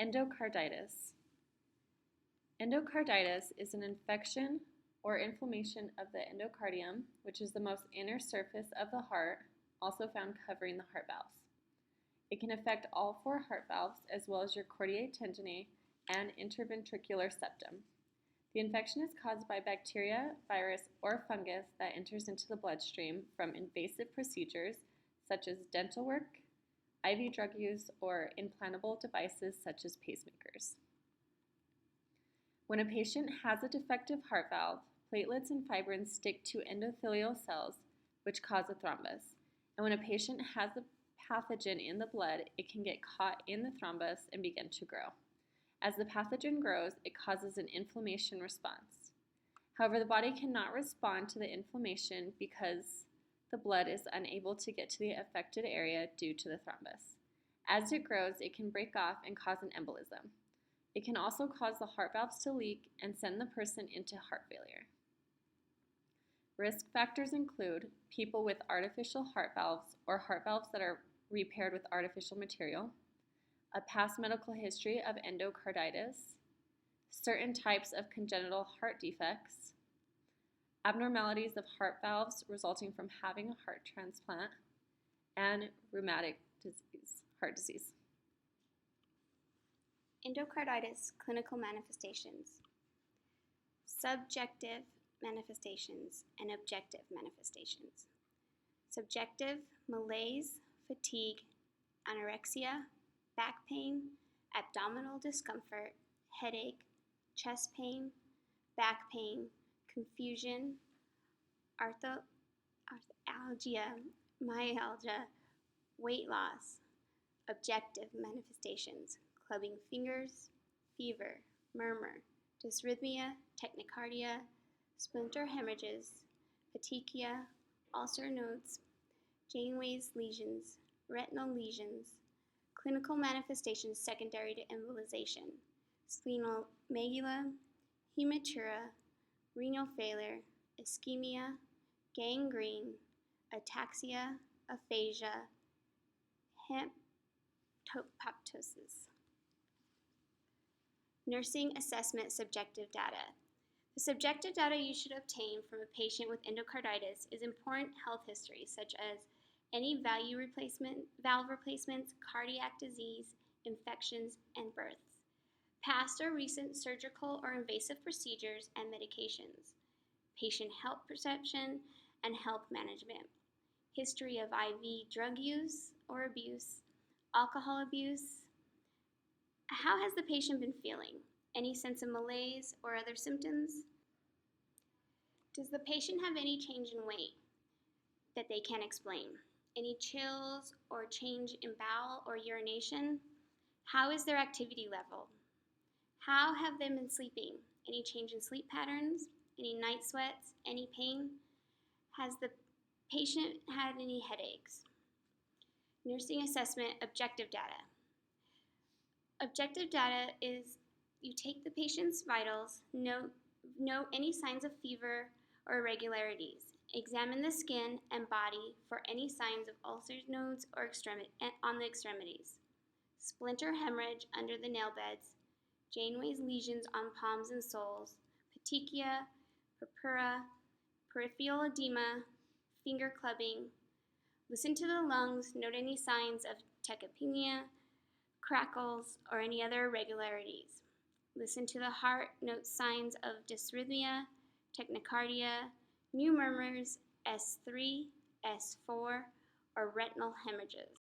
Endocarditis. Endocarditis is an infection or inflammation of the endocardium, which is the most inner surface of the heart, also found covering the heart valves. It can affect all four heart valves as well as your chordae tendineae and interventricular septum. The infection is caused by bacteria, virus, or fungus that enters into the bloodstream from invasive procedures such as dental work, IV drug use, or implantable devices such as pacemakers. When a patient has a defective heart valve, platelets and fibrins stick to endothelial cells, which cause a thrombus. And when a patient has a pathogen in the blood, it can get caught in the thrombus and begin to grow. As the pathogen grows, it causes an inflammation response. However, the body cannot respond to the inflammation because the blood is unable to get to the affected area due to the thrombus. As it grows, it can break off and cause an embolism. It can also cause the heart valves to leak and send the person into heart failure. Risk factors include people with artificial heart valves or heart valves that are repaired with artificial material, a past medical history of endocarditis, certain types of congenital heart defects, abnormalities of heart valves resulting from having a heart transplant, and rheumatic disease, heart disease. Endocarditis clinical manifestations. Subjective manifestations and objective manifestations. Subjective: malaise, fatigue, anorexia, back pain, abdominal discomfort, headache, chest pain, back pain, confusion, arthralgia, myalgia, weight loss. Objective manifestations: clubbing fingers, fever, murmur, dysrhythmia, tachycardia, splinter hemorrhages, petechia, ulcer nodes, Janeway's lesions, retinal lesions. Clinical manifestations secondary to embolization: splenomegaly, hematuria, renal failure, ischemia, gangrene, ataxia, aphasia, hepatoptosis. Nursing assessment subjective data. The subjective data you should obtain from a patient with endocarditis is important health history such as any valve replacements, cardiac disease, infections, and births, past or recent surgical or invasive procedures and medications, patient health perception and health management, history of IV drug use or abuse, alcohol abuse. How has the patient been feeling? Any sense of malaise or other symptoms? Does the patient have any change in weight that they can't explain? Any chills or change in bowel or urination? How is their activity level? How have they been sleeping? Any change in sleep patterns? Any night sweats? Any pain? Has the patient had any headaches? Nursing assessment objective data. Objective data is you take the patient's vitals, note any signs of fever or irregularities. Examine the skin and body for any signs of ulcer nodes or on the extremities. Splinter hemorrhage under the nail beds, Janeway's lesions on palms and soles, petechia, purpura, peripheral edema, finger clubbing. Listen to the lungs, note any signs of tachypnea, crackles, or any other irregularities. Listen to the heart, note signs of dysrhythmia, tachycardia, new murmurs, S3, S4, or retinal hemorrhages.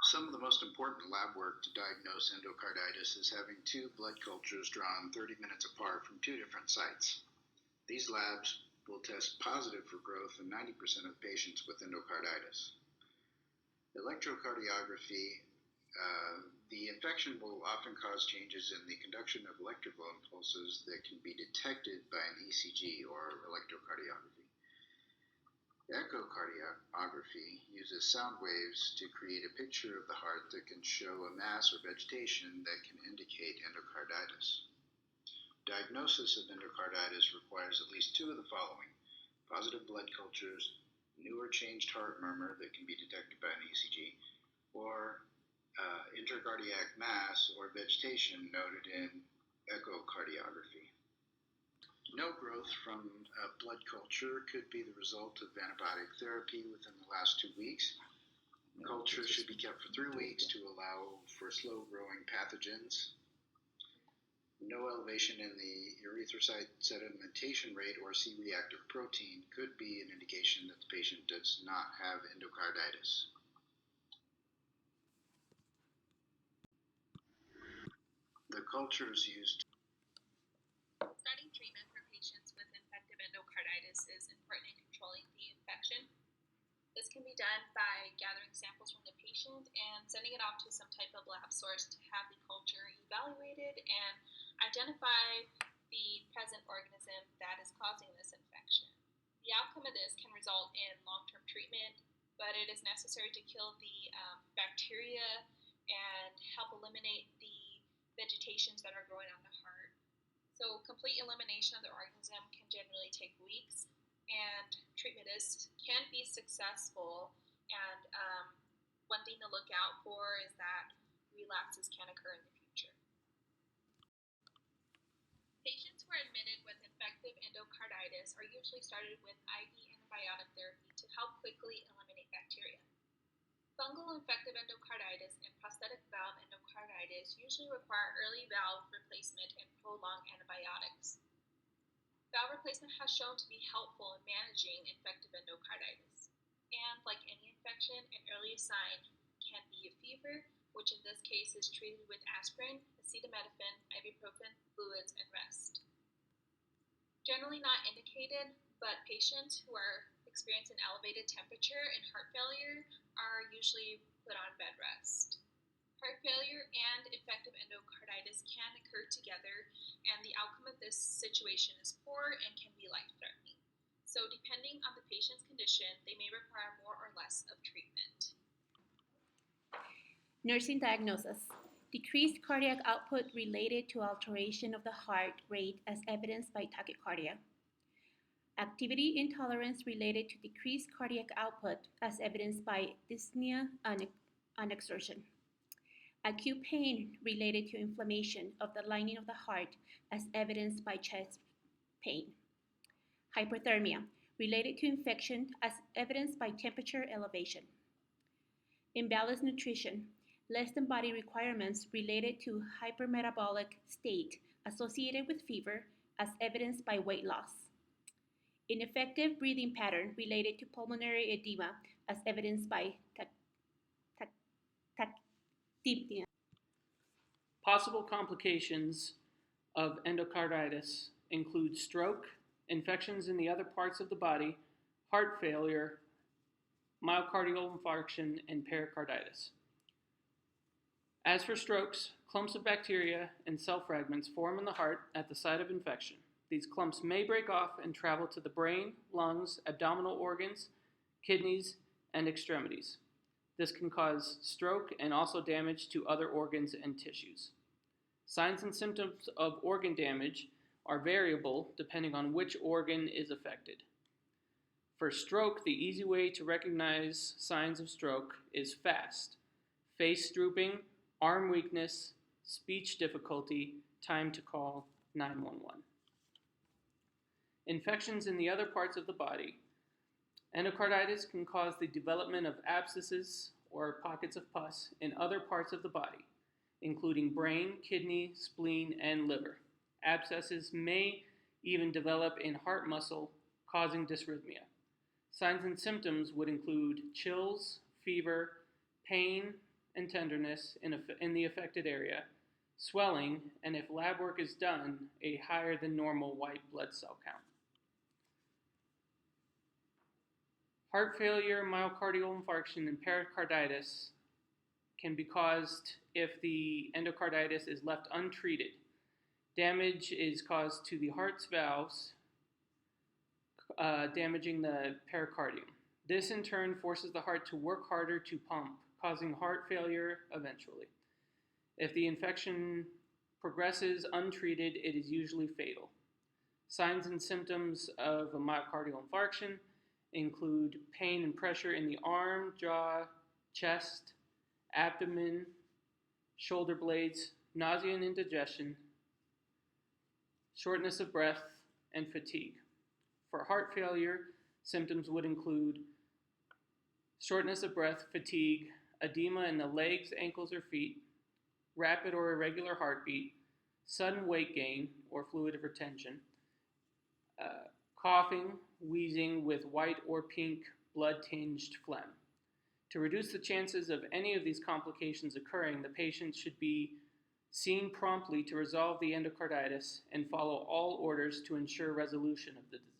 Some of the most important lab work to diagnose endocarditis is having two blood cultures drawn 30 minutes apart from two different sites. These labs will test positive for growth in 90% of patients with endocarditis. Electrocardiography. The infection will often cause changes in the conduction of electrical impulses that can be detected by an ECG or electrocardiography. Echocardiography uses sound waves to create a picture of the heart that can show a mass or vegetation that can indicate endocarditis. Diagnosis of endocarditis requires at least two of the following: positive blood cultures, new or changed heart murmur that can be detected by an ECG, or intracardiac mass or vegetation noted in echocardiography. No growth from a blood culture could be the result of antibiotic therapy within the last 2 weeks. Culture should be kept for 3 weeks to allow for slow-growing pathogens. No elevation in the erythrocyte sedimentation rate or C-reactive protein could be an indication that the patient does not have endocarditis. The cultures used. Starting treatment for patients with infective endocarditis is important in controlling the infection. This can be done by gathering samples from the patient and sending it off to some type of lab source to have the culture evaluated and identify the present organism that is causing this infection. The outcome of this can result in long-term treatment, but it is necessary to kill the bacteria and help eliminate the vegetations that are growing on the heart. So complete elimination of the organism can generally take weeks, and treatment can be successful. And one thing to look out for is that relapses can occur in the future. Patients who are admitted with infective endocarditis are usually started with IV antibiotic therapy to help quickly eliminate bacteria. Fungal infective endocarditis and prosthetic valve endocarditis usually require early valve replacement and prolonged antibiotics. Valve replacement has shown to be helpful in managing infective endocarditis. And like any infection, an early sign can be a fever, which in this case is treated with aspirin, acetaminophen, ibuprofen, fluids, and rest. Generally not indicated, but patients who are experiencing elevated temperature and heart failure are usually put on bed rest. Heart failure and infective endocarditis can occur together, and the outcome of this situation is poor and can be life-threatening. So depending on the patient's condition, they may require more or less of treatment. Nursing diagnosis. Decreased cardiac output related to alteration of the heart rate as evidenced by tachycardia. Activity intolerance related to decreased cardiac output as evidenced by dyspnea and exertion. Acute pain related to inflammation of the lining of the heart as evidenced by chest pain. Hyperthermia related to infection as evidenced by temperature elevation. Imbalanced nutrition, less than body requirements related to hypermetabolic state associated with fever as evidenced by weight loss. Ineffective breathing pattern related to pulmonary edema as evidenced by tachypnea. Possible complications of endocarditis include stroke, infections in the other parts of the body, heart failure, myocardial infarction, and pericarditis. As for strokes, clumps of bacteria and cell fragments form in the heart at the site of infection. These clumps may break off and travel to the brain, lungs, abdominal organs, kidneys, and extremities. This can cause stroke and also damage to other organs and tissues. Signs and symptoms of organ damage are variable depending on which organ is affected. For stroke, the easy way to recognize signs of stroke is fast, face drooping, arm weakness, speech difficulty, time to call 911. Infections in the other parts of the body. Endocarditis can cause the development of abscesses or pockets of pus in other parts of the body, including brain, kidney, spleen, and liver. Abscesses may even develop in heart muscle, causing dysrhythmia. Signs and symptoms would include chills, fever, pain, and tenderness in the affected area, swelling, and if lab work is done, a higher than normal white blood cell count. Heart failure, myocardial infarction, and pericarditis can be caused if the endocarditis is left untreated. Damage is caused to the heart's valves, damaging the pericardium. This in turn forces the heart to work harder to pump, causing heart failure eventually. If the infection progresses untreated, it is usually fatal. Signs and symptoms of a myocardial infarction include pain and pressure in the arm, jaw, chest, abdomen, shoulder blades, nausea and indigestion, shortness of breath, and fatigue. For heart failure, symptoms would include shortness of breath, fatigue, edema in the legs, ankles, or feet, rapid or irregular heartbeat, sudden weight gain or fluid retention, coughing, wheezing with white or pink blood-tinged phlegm. To reduce the chances of any of these complications occurring, the patient should be seen promptly to resolve the endocarditis and follow all orders to ensure resolution of the disease.